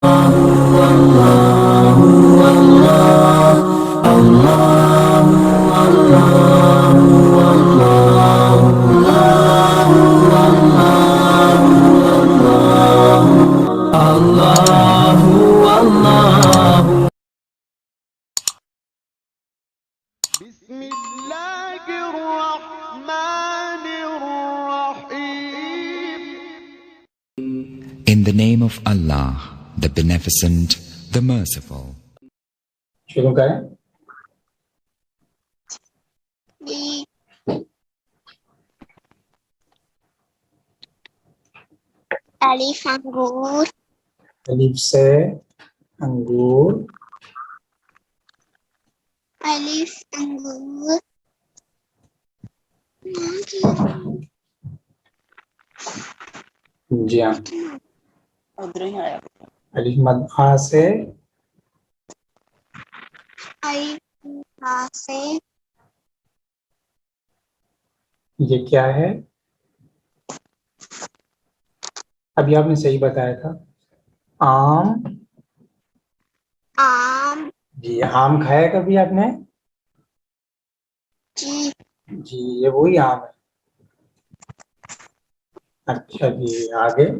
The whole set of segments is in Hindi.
In the name of Allah, the Beneficent, the Merciful. शुरू करें। अलिफ अंगूर, अलिफ से अंगूर, अलिफ अंगूर, जी हाँ। अलिफ मद आ से, अलिफ आ से, ये क्या है? अभी आपने सही बताया था। आम, आम, जी आम खाया कभी आपने? जी जी ये वही आम है। अच्छा जी आगे।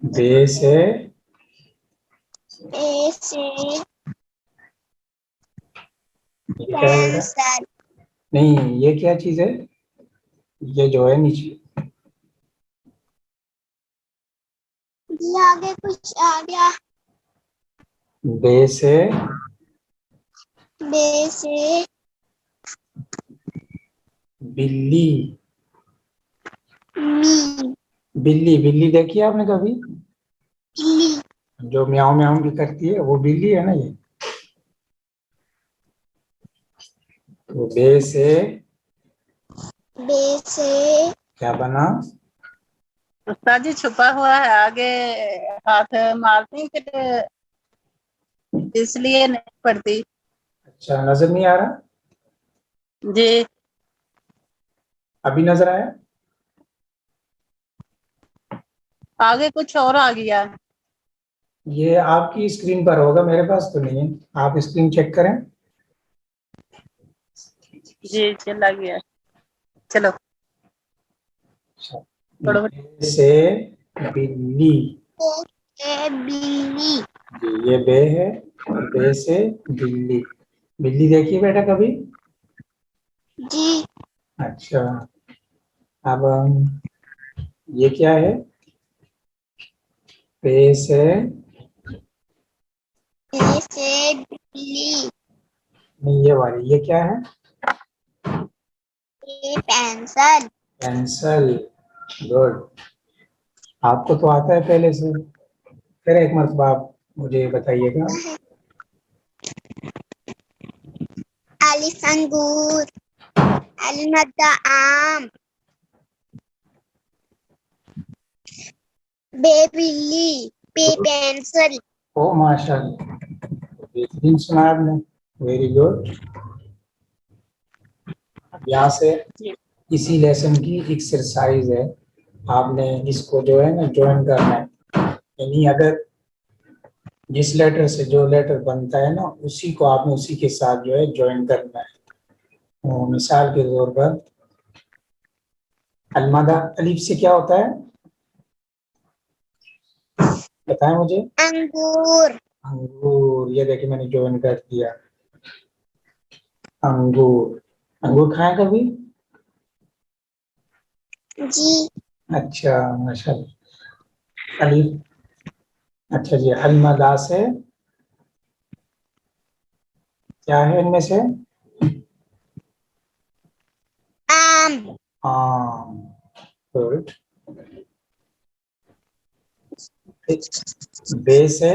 बे से, ए से, ये क्या है बेटा? पेंसिल, नहीं ये क्या चीज है? ये जो है नीचे, ये आगे कुछ आ गया। बे से, बे से, बिल्ली, मी, बिल्ली, बिल्ली देखी है आपने कभी? बिल्ली, जो म्याऊं म्याऊं भी करती है वो बिल्ली है ना ये। तो बे से बे से, क्या बना? उस्ताद जी छुपा हुआ है, आगे हाथ मारती हैं फिर इसलिए नहीं पड़ती। अच्छा नजर नहीं आ रहा? जी अभी नजर आया? आगे कुछ और आ गया। ये आपकी स्क्रीन पर होगा, मेरे पास तो नहीं है। आप स्क्रीन चेक करें। जी चला गया, चलो थोड़ा बे से बिल्ली, ए बिल्ली, जी ये बे है। बे से बिल्ली, बिल्ली देखी बेटा कभी? जी अच्छा अब ये क्या है? बे से, ए से बिल्ली, नहीं ये वाली, ये क्या है? ए पेंसिल, पेंसिल, गुड। आपको तो आता है पहले से। फिर एक मरतबा आप मुझे बताइएगा। अलिफ अंगूर, अलिफ मद्दा आम, बे बिल्ली, पे पेंसिल, ओ माशाल्लाह, बेहतरीन सुना आपने, वेरी गुड। यहाँ से इसी लेसन की एक्सरसाइज है, आपने इसको जो है ना ज्वाइन करना है। यानी अगर जिस लेटर से जो लेटर बनता है ना उसी को आपने उसी के साथ जो है ज्वाइन करना है। तो मिसाल के तौर पर अलमदा अलीफ से क्या होता है बताएं मुझे? अंगूर, अंगूर, ये देखिए मैंने ज्वाइन कर दिया। अंगूर, अंगूर खाएं कभी? जी अच्छा माशाल्लाह। अलीफ, अच्छा जी अलमदा से क्या है इनमें से? आम, आम, गुड। बे से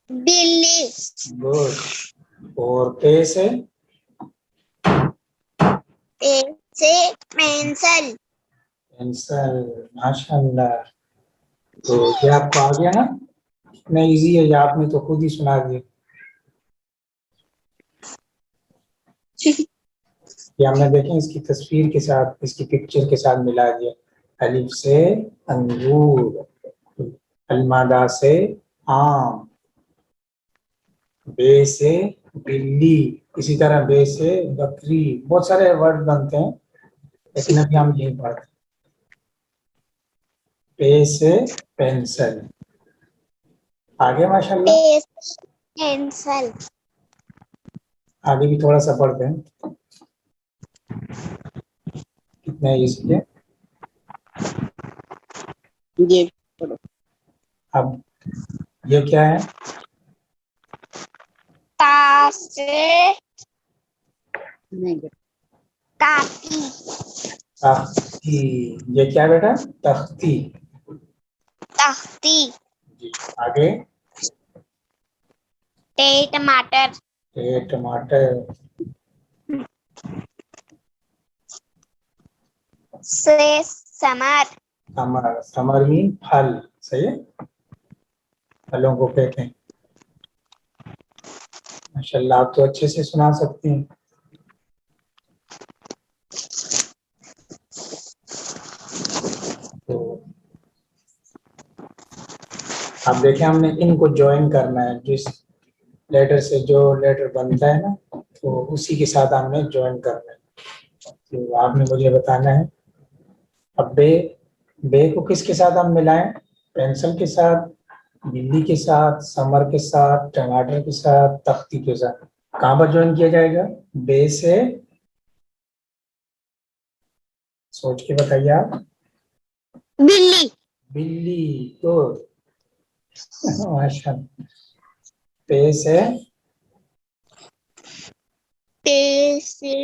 बिल्ली, गुड। और पे से? पे से पेंसिल, पेंसिल, माशाल्लाह। तो ये आपको आ गया ना? इतना इजी है, ये आपने तो खुद ही सुना दिया। ये हमने देखें इसकी तस्वीर के साथ, इसकी पिक्चर के साथ मिला दिया। अलिफ से अंगूर, अलमादा से आम, बे से बिल्ली, इसी तरह बे से बकरी, बहुत सारे वर्ड बनते हैं लेकिन अभी हम यही पढ़ते हैं। पे से पेंसिल, आगे माशाल्लाह पेंसिल, आगे भी थोड़ा सा पढ़ते हैं। कितने हैं इसके? ये पढ़ो। अब ये क्या है? ता से नहीं बेटा, काती, तख्ती। ये क्या है बेटा? तख्ती। तख्ती, जी, आगे? टे टमाटर, ये टमाटर। से समर, समर, समर मीन फल, सही है, फलों को कहते हैं। माशाल्लाह आप तो अच्छे से सुना सकती हैं। तो अब देखें हमने इनको ज्वाइन करना है, जिस लेटर से जो लेटर बनता है ना तो उसी के साथ हमने ज्वाइन करना है। तो आपने मुझे बताना है अब बे को किसके साथ हम मिलाएं? पेंसिल के साथ, बिल्ली के साथ, समर के साथ, टमाटर के साथ, तख्ती के साथ। कहाँ पर ज्वाइन किया जाएगा? बे से, सोच के बताइए आप। बिल्ली, बिल्ली, तो माशाल्लाह। पे से टे से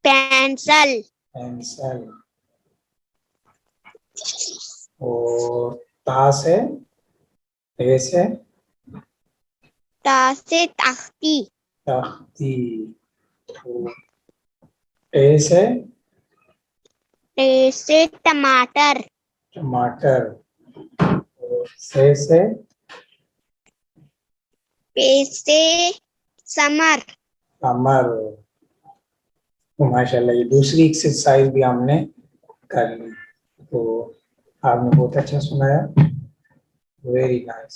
पेंसिल, पेंसिल, और ता से, टे से ता से तख्ती, तख्ती, टे से टमाटर, टमाटर, और से पे से समर। कमर। तो माशाल्लाह ये दूसरी एक्सरसाइज भी हमने कर ली। तो आपने बहुत अच्छा सुनाया, वेरी नाइस।